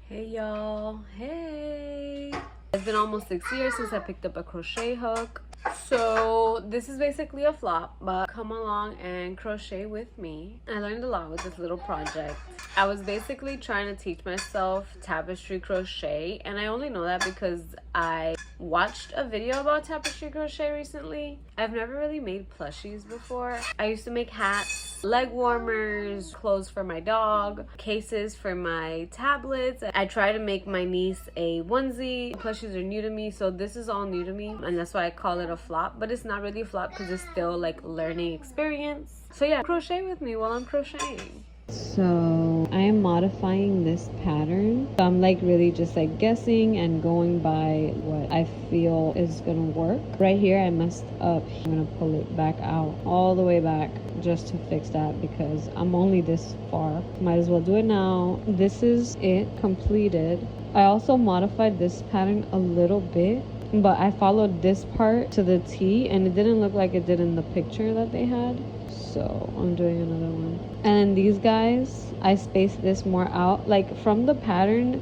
Hey y'all, hey! It's been almost 6 years since I picked up a crochet hook. So this is basically a flop, but come along and crochet with me. I learned a lot with this little project. I was basically trying to teach myself tapestry crochet, and I only know that because I watched a video about tapestry crochet recently. I've never really made plushies before. I used to make hats, leg warmers, clothes for my dog, cases for my tablets. I tried to make my niece a onesie. Plushies are new to me, so this is all new to me, and that's why I call it a flop. But it's not really a flop because it's still like learning experience. So yeah, crochet with me while I'm crocheting. So I am modifying this pattern. So I'm like really just like guessing and going by what I feel is gonna work. Right here I messed up. I'm gonna pull it back out, all the way back, just to fix that because I'm only this far. Might as well do it now. This is it completed. I also modified this pattern a little bit, but I followed this part to the T and it didn't look like it did in the picture that they had. So I'm doing another one. And then these guys, I spaced this more out. Like from the pattern,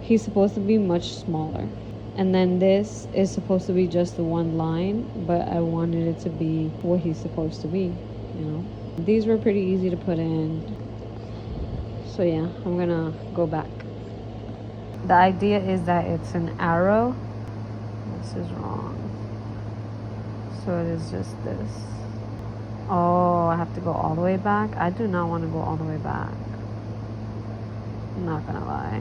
he's supposed to be much smaller. And then this is supposed to be just the one line, but I wanted it to be what he's supposed to be, you know. These were pretty easy to put in. So yeah, I'm gonna go back. The idea is that it's an arrow. This is wrong. So it is just this. Oh, I have to go all the way back? I do not want to go all the way back. I'm not gonna lie.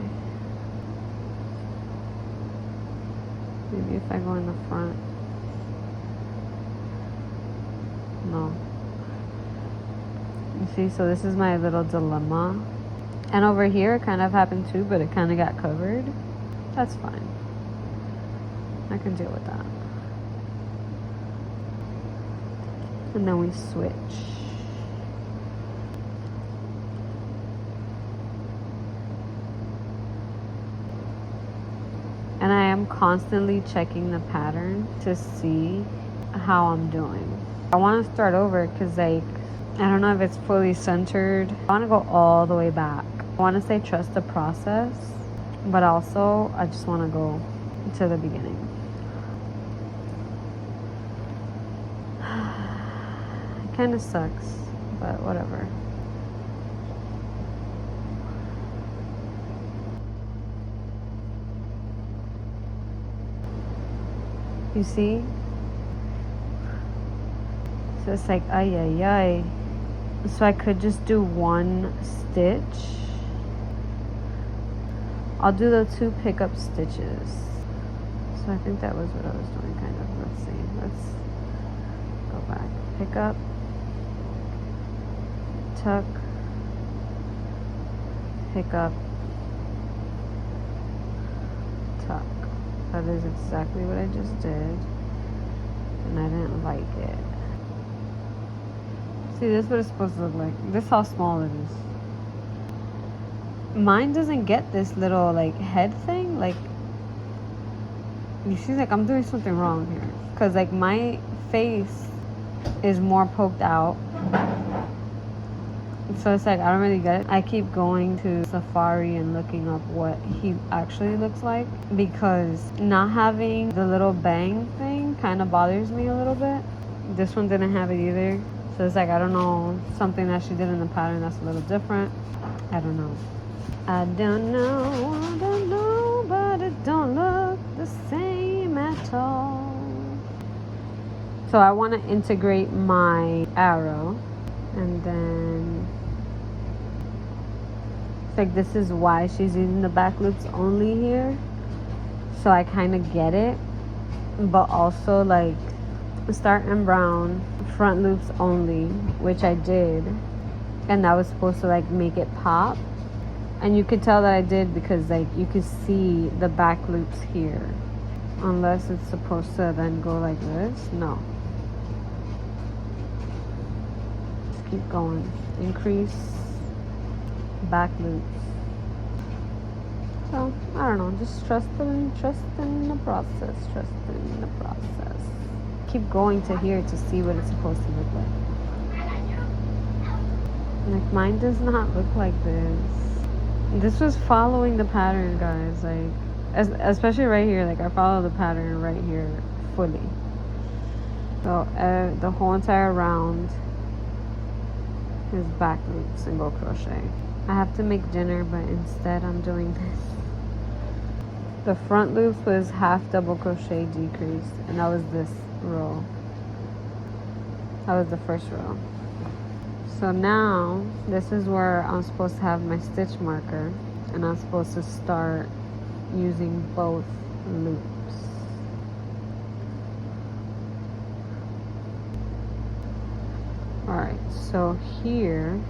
Maybe if I go in the front. No. You see, so this is my little dilemma. And over here, it kind of happened too, but it kind of got covered. That's fine. I can deal with that. And then we switch. And I am constantly checking the pattern to see how I'm doing. I want to start over because like, I don't know if it's fully centered. I want to go all the way back. I want to say trust the process, but also I just want to go to the beginning. Kind of sucks, but whatever. You see? So it's like ay ay ay. So I could just do one stitch. I'll do the 2 pickup stitches. So I think that was what I was doing kind of. Let's see. Let's go back. Pick up. Tuck, pick up, tuck. That is exactly what I just did, and I didn't like it. See, this is what it's supposed to look like. This is how small it is. Mine doesn't get this little like head thing. Like, you see, like I'm doing something wrong here, cause like my face is more poked out. So it's like, I don't really get it. I keep going to Safari and looking up what he actually looks like because not having the little bang thing kind of bothers me a little bit. This one didn't have it either. So it's like, I don't know, something that she did in the pattern that's a little different. I don't know. I don't know, but it don't look the same at all. So I want to integrate my arrow and then it's like this is why she's using the back loops only here, so I kind of get it, but also like start in brown, front loops only, which I did, and that was supposed to like make it pop, and you could tell that I did because like you could see the back loops here, unless it's supposed to then go like this. No, just keep going, increase back loops. So I don't know, just trust in the process, keep going to here to see what it's supposed to look like. Like mine does not look like this. this was following the pattern, guys. Like, especially right here, like I follow the pattern right here fully. So the whole entire round is back loop single crochet. I have to make dinner, but instead I'm doing this. The front loop was half double crochet decrease, and that was this row. That was the first row. So now this is where I'm supposed to have my stitch marker, and I'm supposed to start using both loops. Alright, so here,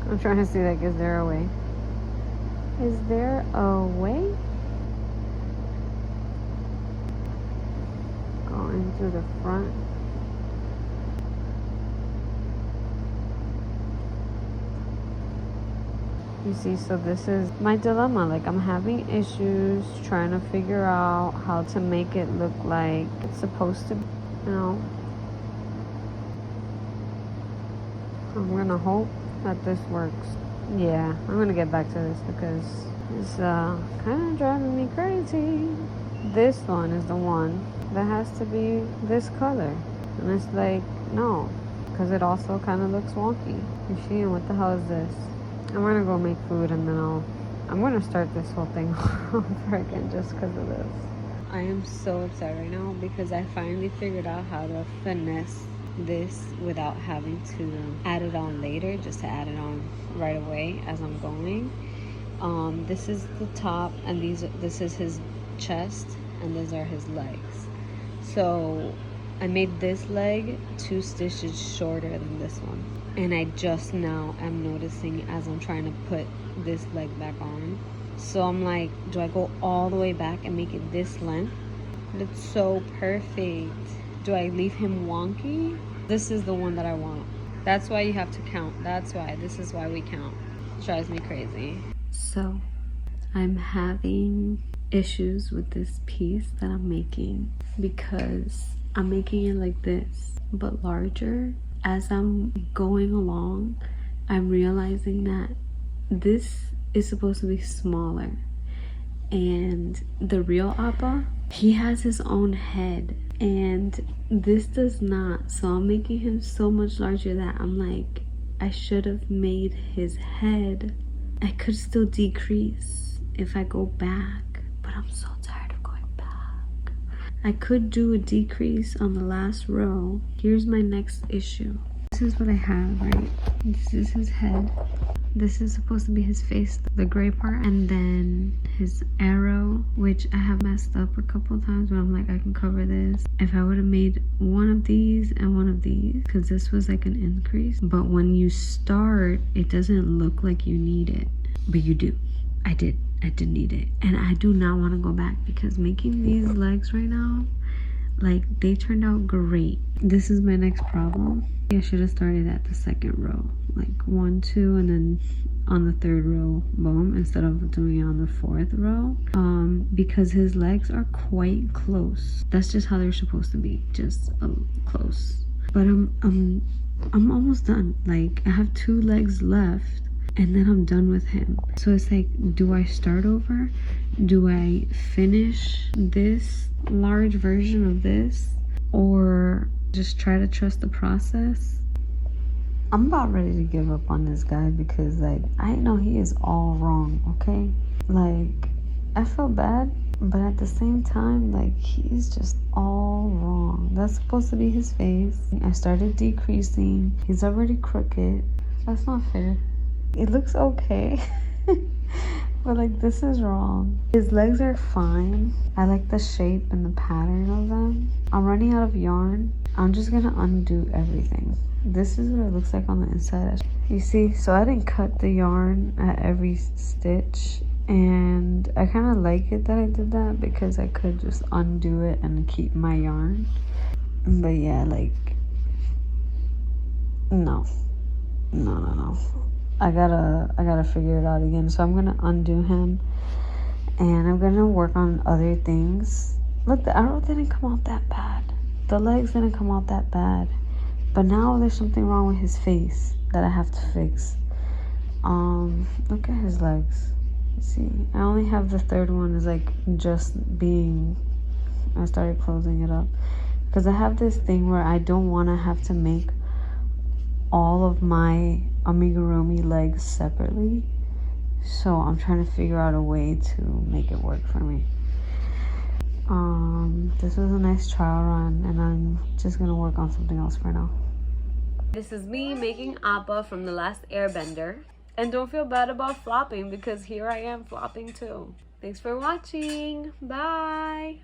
I'm trying to see, like, is there a way? Is there a way? Going through the front. You see, so this is my dilemma. Like, I'm having issues trying to figure out how to make it look like it's supposed to be, you know. I'm gonna hope that this works. Yeah, I'm gonna get back to this because it's kind of driving me crazy. This one is the one that has to be this color, and it's like, no, because it also kind of looks wonky. You see, what the hell is this? I'm gonna go make food, and then I'm gonna start this whole thing over again just because of this. I am so upset right now because I finally figured out how to finesse this without having to add it on later, just to add it on right away as I'm going. This is the top, and this is his chest, and these are his legs. So I made this leg 2 stitches shorter than this one, and I just now am noticing as I'm trying to put this leg back on. So I'm like, do I go all the way back and make it this length? But it's so perfect. Do I leave him wonky? This is the one that I want. That's why you have to count. That's why. This is why we count. It drives me crazy. So I'm having issues with this piece that I'm making because I'm making it like this, but larger. As I'm going along, I'm realizing that this is supposed to be smaller. And the real Appa, he has his own head, and this does not. So I'm making him so much larger that I'm like, I should have made his head. I could still decrease if I go back, but I'm so tired of going back. I could do a decrease on the last row. Here's my next issue. This is what I have, right? This is his head. This is supposed to be his face, the gray part, and then his arrow, which I have messed up a couple of times, but I'm like, I can cover this. If I would have made one of these and one of these, because this was like an increase, but when you start, it doesn't look like you need it, but you do. I did need it, and I do not want to go back because making these legs right now, like, they turned out great. This is my next problem. I should have started at the second row, like 1, 2, and then on the third row, boom, instead of doing it on the fourth row, because his legs are quite close. That's just how they're supposed to be, just close. But I'm almost done. Like, I have 2 legs left, and then I'm done with him. So it's like, do I start over? Do I finish this large version of this, or just try to trust the process? I'm about ready to give up on this guy because, like, I know he is all wrong, okay? Like, I feel bad, but at the same time, like, he's just all wrong. That's supposed to be his face. I started decreasing. He's already crooked. That's not fair. It looks okay. But, like, this is wrong. His legs are fine. I like the shape and the pattern of them. I'm running out of yarn. I'm just gonna undo everything. This is what it looks like on the inside. You see, so I didn't cut the yarn at every stitch, and I kind of like it that I did that because I could just undo it and keep my yarn. But yeah, like, no. I gotta figure it out again. So I'm gonna undo him, and I'm gonna work on other things. Look, the arrow didn't come out that bad. The legs didn't come out that bad. But now there's something wrong with his face that I have to fix. Look at his legs. See, I only have the third one is like just being. I started closing it up because I have this thing where I don't want to have to make all of my amigurumi legs separately. So I'm trying to figure out a way to make it work for me. This was a nice trial run, and I'm just gonna work on something else for now. This is me making Appa from The Last Airbender. And don't feel bad about flopping, because here I am flopping too. Thanks for watching. Bye.